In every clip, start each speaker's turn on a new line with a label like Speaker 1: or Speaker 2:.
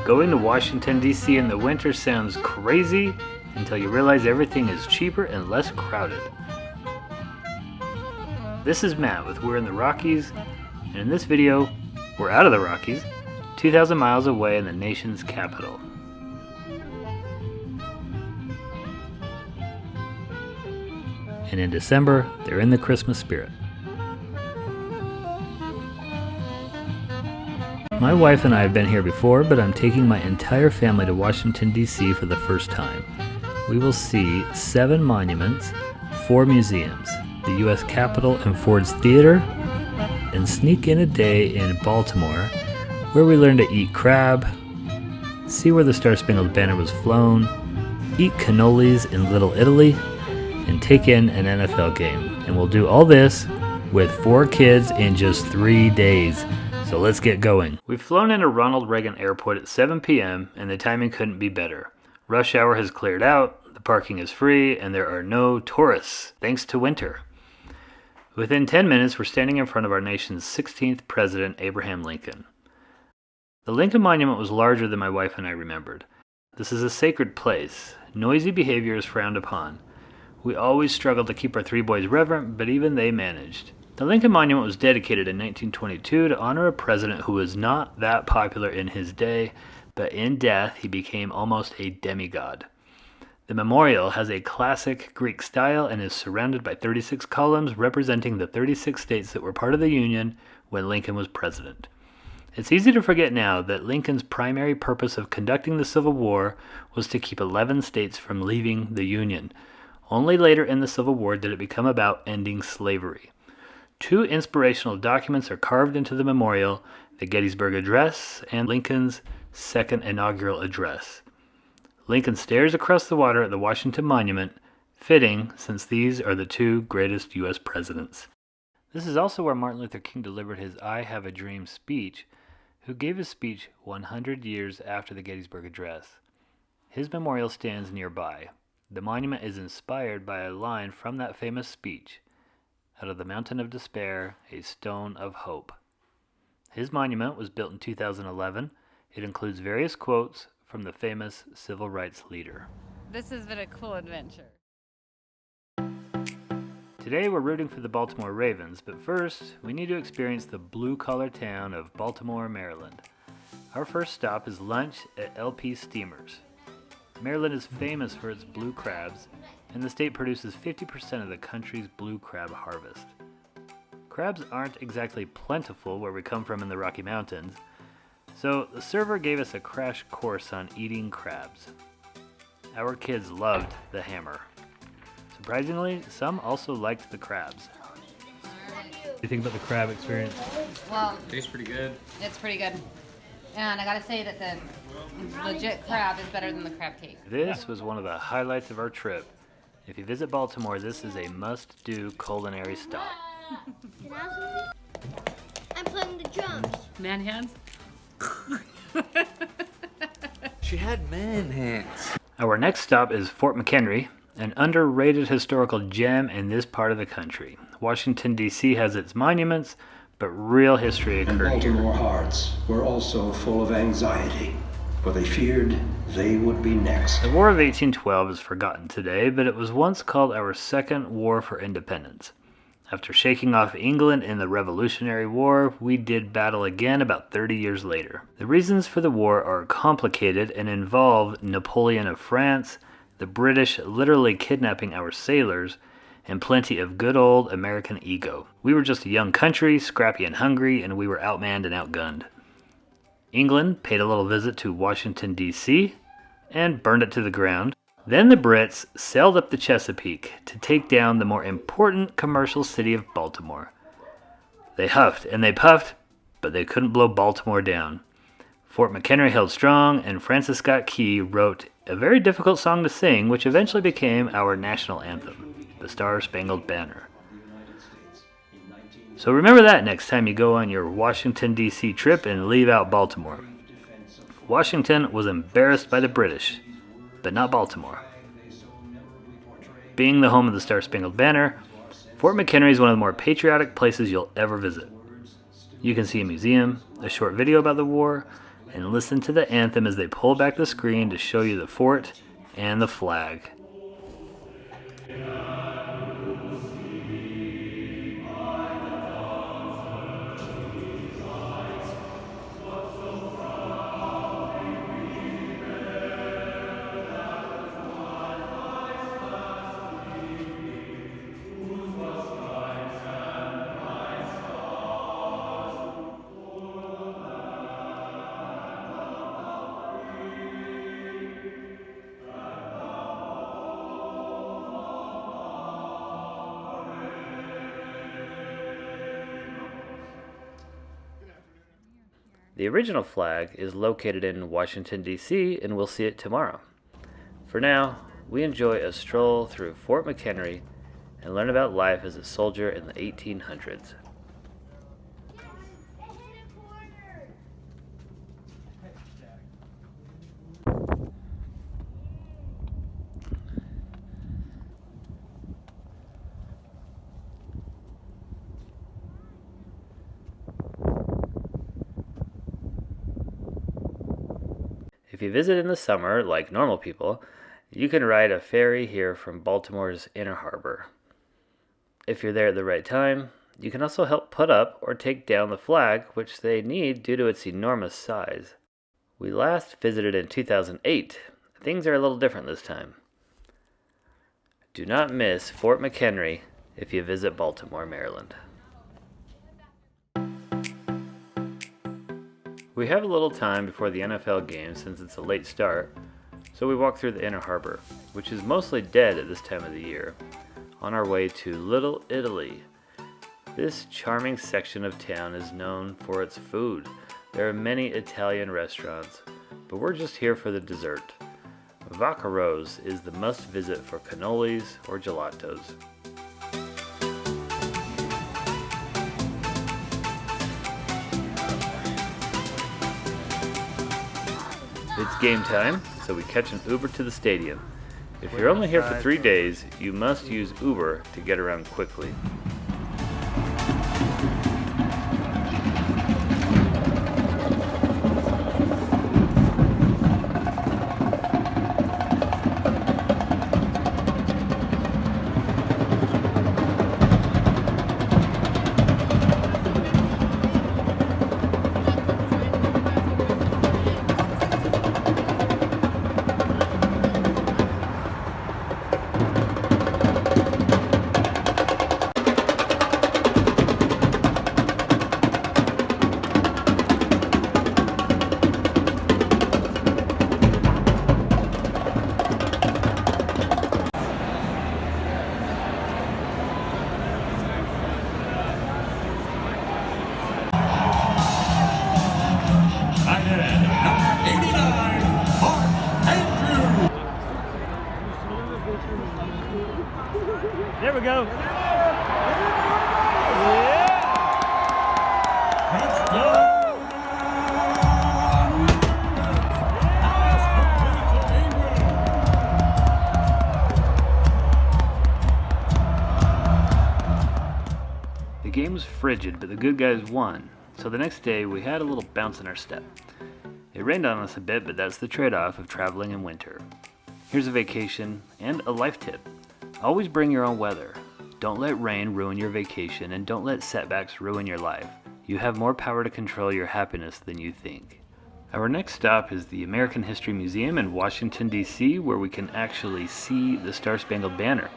Speaker 1: Going to Washington, D.C. in the winter sounds crazy until you realize everything is cheaper and less crowded. This is Matt with We're in the Rockies, and in this video, we're out of the Rockies, 2,000 miles away in the nation's capital. And in December, they're in the Christmas spirit. My wife and I have been here before, but I'm taking my entire family to Washington, D.C. for the first time. We will see 7 monuments, 4 museums, the U.S. Capitol and Ford's Theater, and sneak in a day in Baltimore, where we learn to eat crab, see where the Star-Spangled Banner was flown, eat cannolis in Little Italy, and take in an NFL game. And we'll do all this with 4 kids in just 3 days. So let's get going. We've flown into Ronald Reagan Airport at 7 p.m. and the timing couldn't be better. Rush hour has cleared out, the parking is free, and there are no tourists, thanks to winter. Within 10 minutes, we're standing in front of our nation's 16th president, Abraham Lincoln. The Lincoln Monument was larger than my wife and I remembered. This is a sacred place. Noisy behavior is frowned upon. We always struggled to keep our 3 boys reverent, but even they managed. The Lincoln Monument was dedicated in 1922 to honor a president who was not that popular in his day, but in death he became almost a demigod. The memorial has a classic Greek style and is surrounded by 36 columns representing the 36 states that were part of the Union when Lincoln was president. It's easy to forget now that Lincoln's primary purpose of conducting the Civil War was to keep 11 states from leaving the Union. Only later in the Civil War did it become about ending slavery. 2 inspirational documents are carved into the memorial, the Gettysburg Address and Lincoln's second inaugural address. Lincoln stares across the water at the Washington Monument, fitting since these are the 2 greatest U.S. presidents. This is also where Martin Luther King delivered his I Have a Dream speech, who gave his speech 100 years after the Gettysburg Address. His memorial stands nearby. The monument is inspired by a line from that famous speech. Out of the mountain of despair, a stone of hope. His monument was built in 2011. It includes various quotes from the famous civil rights leader.
Speaker 2: This has been a cool adventure.
Speaker 1: Today we're rooting for the Baltimore Ravens, but first we need to experience the blue-collar town of Baltimore, Maryland. Our first stop is lunch at LP Steamers. Maryland is famous for its blue crabs, and the state produces 50% of the country's blue crab harvest. Crabs aren't exactly plentiful where we come from in the Rocky Mountains, so the server gave us a crash course on eating crabs. Our kids loved the hammer. Surprisingly, some also liked the crabs. What do you think about the crab experience?
Speaker 3: Well,
Speaker 4: Tastes pretty good.
Speaker 3: it's pretty good. And I gotta say that the legit crab is better than the crab cake.
Speaker 1: This was one of the highlights of our trip. If you visit Baltimore, this is a must-do culinary stop.
Speaker 5: I'm playing the drums.
Speaker 2: Man hands?
Speaker 4: She had man hands.
Speaker 1: Our next stop is Fort McHenry, an underrated historical gem in this part of the country. Washington, D.C. has its monuments, but real history
Speaker 6: And
Speaker 1: occurred here.
Speaker 6: Baltimore hearts were also full of anxiety, for they feared they would be next.
Speaker 1: The War of 1812 is forgotten today, but it was once called our Second War for Independence. After shaking off England in the Revolutionary War, we did battle again about 30 years later. The reasons for the war are complicated and involve Napoleon of France, the British literally kidnapping our sailors, and plenty of good old American ego. We were just a young country, scrappy and hungry, and we were outmanned and outgunned. England paid a little visit to Washington, D.C., and burned it to the ground. Then the Brits sailed up the Chesapeake to take down the more important commercial city of Baltimore. They huffed and they puffed, but they couldn't blow Baltimore down. Fort McHenry held strong, and Francis Scott Key wrote a very difficult song to sing, which eventually became our national anthem, the Star-Spangled Banner. So remember that next time you go on your Washington, D.C. trip and leave out Baltimore. Washington was embarrassed by the British, but not Baltimore. Being the home of the Star-Spangled Banner, Fort McHenry is one of the more patriotic places you'll ever visit. You can see a museum, a short video about the war, and listen to the anthem as they pull back the screen to show you the fort and the flag. The original flag is located in Washington, D.C., and we'll see it tomorrow. For now, we enjoy a stroll through Fort McHenry and learn about life as a soldier in the 1800s. If you visit in the summer, like normal people, you can ride a ferry here from Baltimore's Inner Harbor. If you're there at the right time, you can also help put up or take down the flag, which they need due to its enormous size. We last visited in 2008. Things are a little different this time. Do not miss Fort McHenry if you visit Baltimore, Maryland. We have a little time before the NFL game since it's a late start, so we walk through the Inner Harbor, which is mostly dead at this time of the year, on our way to Little Italy. This charming section of town is known for its food. There are many Italian restaurants, but we're just here for the dessert. Vaccaro's is the must visit for cannolis or gelatos. It's game time, so we catch an Uber to the stadium. If you're only here for 3 days, you must use Uber to get around quickly. There we go. The game was frigid, but the good guys won. So the next day we had a little bounce in our step. It rained on us a bit, but that's the trade-off of traveling in winter. Here's a vacation and a life tip. Always bring your own weather. Don't let rain ruin your vacation, and don't let setbacks ruin your life. You have more power to control your happiness than you think. Our next stop is the American History Museum in Washington, D.C., where we can actually see the Star-Spangled Banner.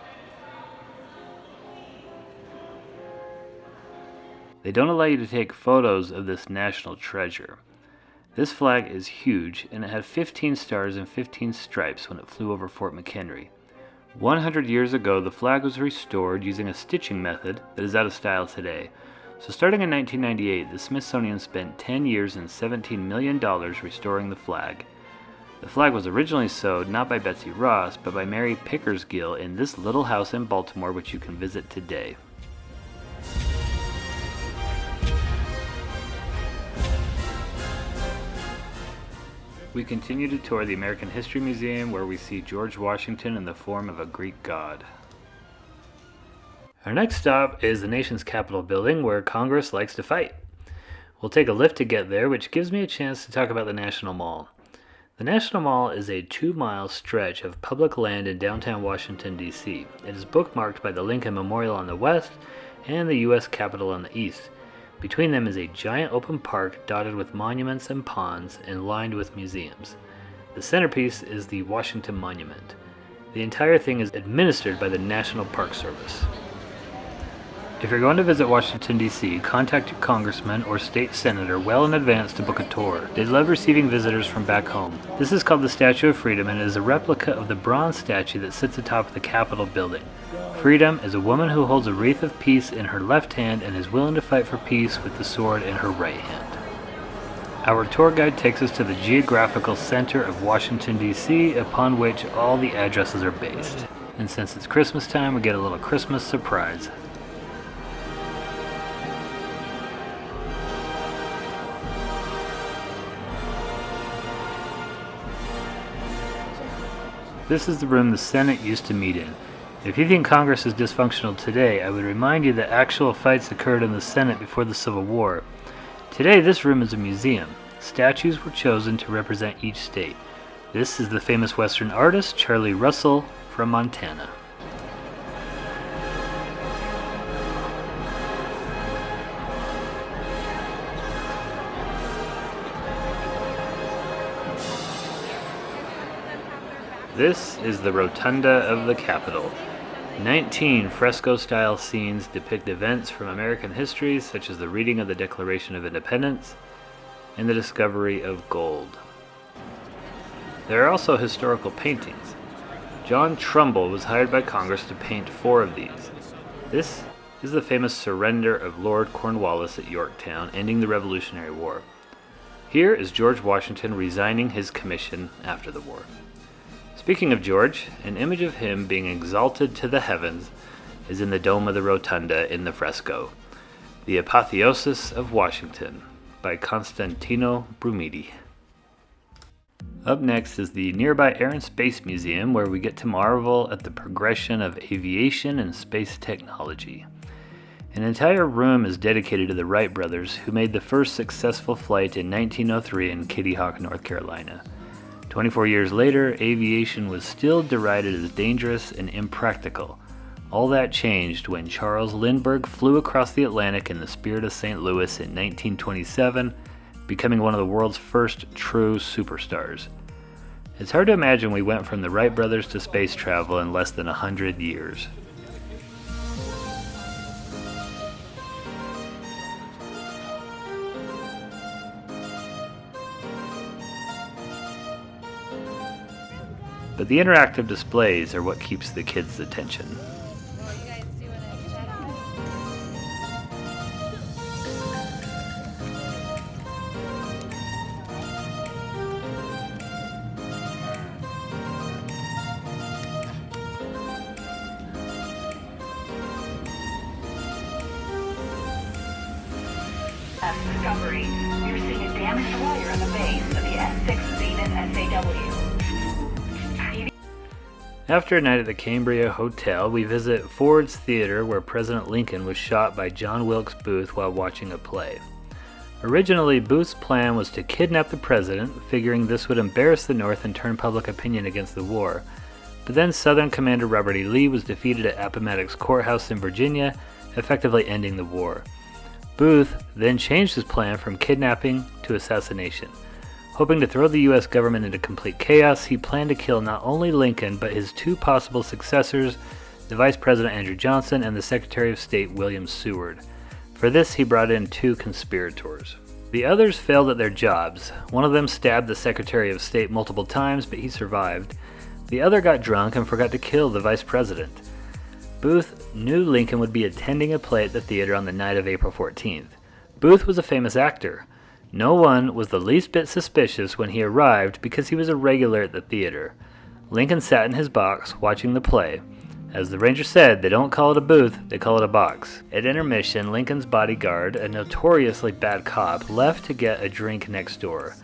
Speaker 1: They don't allow you to take photos of this national treasure. This flag is huge, and it had 15 stars and 15 stripes when it flew over Fort McHenry. 100 years ago, the flag was restored using a stitching method that is out of style today. So starting in 1998, the Smithsonian spent 10 years and $17 million restoring the flag. The flag was originally sewed not by Betsy Ross, but by Mary Pickersgill in this little house in Baltimore, which you can visit today. We continue to tour the American History Museum, where we see George Washington in the form of a Greek god. Our next stop is the nation's Capitol building, where Congress likes to fight. We'll take a lift to get there, which gives me a chance to talk about the National Mall. The National Mall is a 2-mile stretch of public land in downtown Washington, D.C. It is bookmarked by the Lincoln Memorial on the west and the U.S. Capitol on the east. Between them is a giant open park dotted with monuments and ponds and lined with museums. The centerpiece is the Washington Monument. The entire thing is administered by the National Park Service. If you're going to visit Washington, D.C., contact your congressman or state senator well in advance to book a tour. They love receiving visitors from back home. This is called the Statue of Freedom and is a replica of the bronze statue that sits atop of the Capitol building. Freedom is a woman who holds a wreath of peace in her left hand and is willing to fight for peace with the sword in her right hand. Our tour guide takes us to the geographical center of Washington, D.C., upon which all the addresses are based. And since it's Christmas time, we get a little Christmas surprise. This is the room the Senate used to meet in. If you think Congress is dysfunctional today, I would remind you that actual fights occurred in the Senate before the Civil War. Today, this room is a museum. Statues were chosen to represent each state. This is the famous Western artist Charlie Russell from Montana. This is the Rotunda of the Capitol. 19 fresco-style scenes depict events from American history, such as the reading of the Declaration of Independence and the discovery of gold. There are also historical paintings. John Trumbull was hired by Congress to paint 4 of these. This is the famous surrender of Lord Cornwallis at Yorktown, ending the Revolutionary War. Here is George Washington resigning his commission after the war. Speaking of George, an image of him being exalted to the heavens is in the dome of the rotunda in the fresco, The Apotheosis of Washington by Constantino Brumidi. Up next is the nearby Air and Space Museum, where we get to marvel at the progression of aviation and space technology. An entire room is dedicated to the Wright brothers, who made the first successful flight in 1903 in Kitty Hawk, North Carolina. 24 years later, aviation was still derided as dangerous and impractical. All that changed when Charles Lindbergh flew across the Atlantic in the Spirit of St. Louis in 1927, becoming one of the world's first true superstars. It's hard to imagine we went from the Wright brothers to space travel in less than 100 years. But the interactive displays are what keeps the kids' attention.
Speaker 2: What you guys doing at Jedi?
Speaker 7: Discovery. We're seeing a damaged wire on the base of the S6 Zenith SAW.
Speaker 1: After a night at the Cambria Hotel, we visit Ford's Theater, where President Lincoln was shot by John Wilkes Booth while watching a play. Originally, Booth's plan was to kidnap the president, figuring this would embarrass the North and turn public opinion against the war. But then Southern Commander Robert E. Lee was defeated at Appomattox Courthouse in Virginia, effectively ending the war. Booth then changed his plan from kidnapping to assassination. Hoping to throw the U.S. government into complete chaos, he planned to kill not only Lincoln, but his 2 possible successors, the Vice President Andrew Johnson and the Secretary of State William Seward. For this, he brought in 2 conspirators. The others failed at their jobs. One of them stabbed the Secretary of State multiple times, but he survived. The other got drunk and forgot to kill the Vice President. Booth knew Lincoln would be attending a play at the theater on the night of April 14th. Booth was a famous actor. No one was the least bit suspicious when he arrived because he was a regular at the theater. Lincoln sat in his box watching the play. As the ranger said, they don't call it a booth, they call it a box. At intermission, Lincoln's bodyguard, a notoriously bad cop, left to get a drink next door.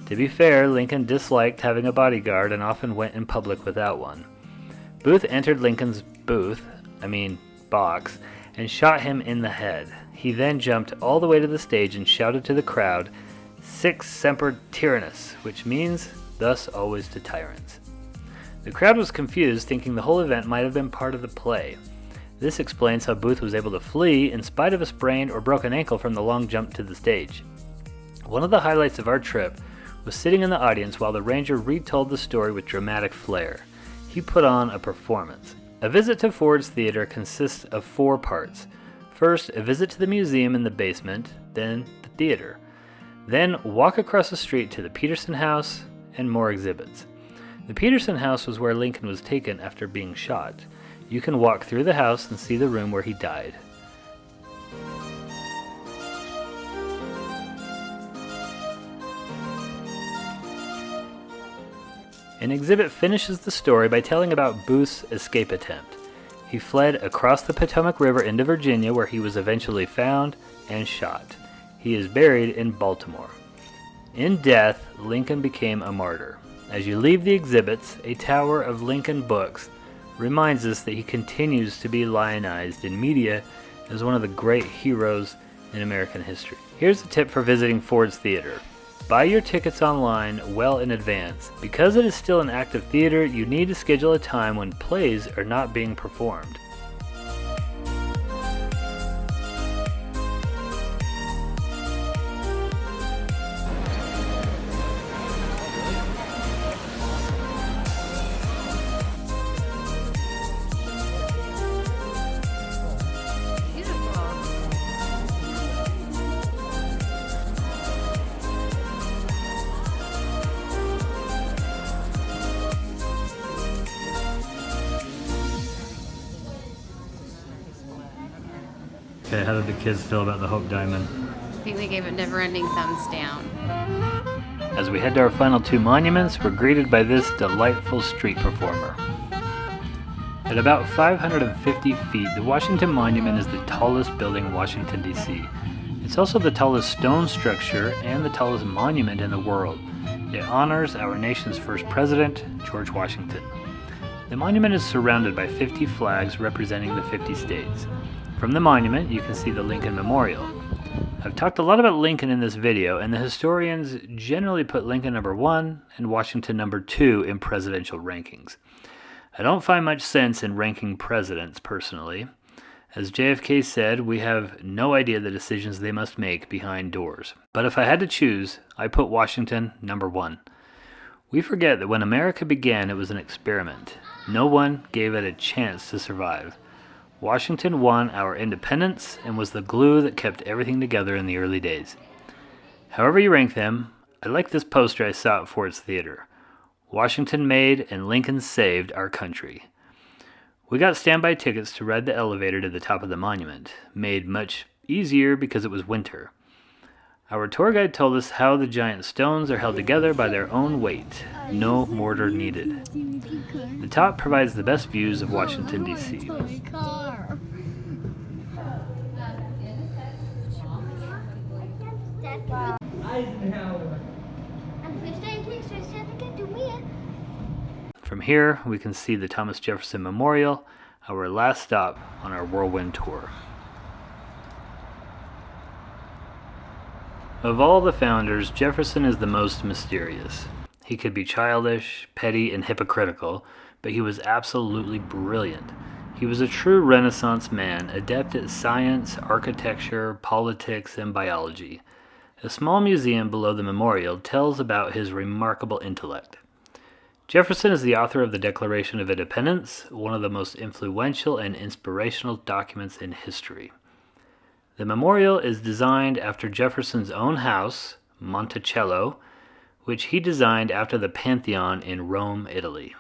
Speaker 1: To be fair, Lincoln disliked having a bodyguard and often went in public without one. Booth entered Lincoln's box, and shot him in the head. He then jumped all the way to the stage and shouted to the crowd, "Sic semper tyrannis," which means, "Thus always to tyrants." The crowd was confused, thinking the whole event might have been part of the play. This explains how Booth was able to flee in spite of a sprained or broken ankle from the long jump to the stage. One of the highlights of our trip was sitting in the audience while the ranger retold the story with dramatic flair. He put on a performance. A visit to Ford's Theater consists of 4 parts. First, a visit to the museum in the basement, then the theater. Then, walk across the street to the Peterson House, and more exhibits. The Peterson House was where Lincoln was taken after being shot. You can walk through the house and see the room where he died. An exhibit finishes the story by telling about Booth's escape attempt. He fled across the Potomac River into Virginia, where he was eventually found and shot. He is buried in Baltimore. In death, Lincoln became a martyr. As you leave the exhibits, a tower of Lincoln books reminds us that he continues to be lionized in media as one of the great heroes in American history. Here's a tip for visiting Ford's Theater. Buy your tickets online well in advance. Because it is still an active theater, you need to schedule a time when plays are not being performed. Okay, how did the kids feel about the Hope Diamond?
Speaker 3: I think they gave it never-ending thumbs down.
Speaker 1: As we head to our final 2 monuments, we're greeted by this delightful street performer. At about 550 feet, the Washington Monument is the tallest building in Washington, D.C. It's also the tallest stone structure and the tallest monument in the world. It honors our nation's first president, George Washington. The monument is surrounded by 50 flags representing the 50 states. From the monument, you can see the Lincoln Memorial. I've talked a lot about Lincoln in this video, and the historians generally put Lincoln number 1 and Washington number 2 in presidential rankings. I don't find much sense in ranking presidents, personally. As JFK said, we have no idea the decisions they must make behind doors. But if I had to choose, I put Washington number 1. We forget that when America began, it was an experiment. No one gave it a chance to survive. Washington won our independence and was the glue that kept everything together in the early days. However you rank them, I like this poster I saw at Ford's Theater. Washington made and Lincoln saved our country. We got standby tickets to ride the elevator to the top of the monument, made much easier because it was winter. Our tour guide told us how the giant stones are held together by their own weight. No mortar needed. The top provides the best views of Washington, D.C. From here, we can see the Thomas Jefferson Memorial, our last stop on our whirlwind tour. Of all the founders, Jefferson is the most mysterious. He could be childish, petty, and hypocritical, but he was absolutely brilliant. He was a true Renaissance man, adept at science, architecture, politics, and biology. A small museum below the memorial tells about his remarkable intellect. Jefferson is the author of the Declaration of Independence, one of the most influential and inspirational documents in history. The memorial is designed after Jefferson's own house, Monticello, which he designed after the Pantheon in Rome, Italy.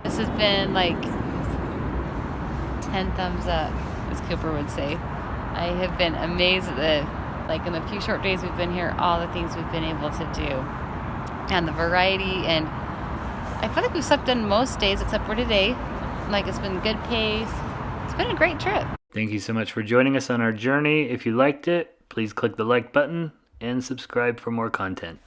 Speaker 3: This has been like 10 thumbs up, as Cooper would say. I have been amazed at in the few short days we've been here, all the things we've been able to do. And the variety, and I feel like we've slept in most days except for today. It's been good pace. It's been a great trip.
Speaker 1: Thank you so much for joining us on our journey. If you liked it, please click the like button and subscribe for more content.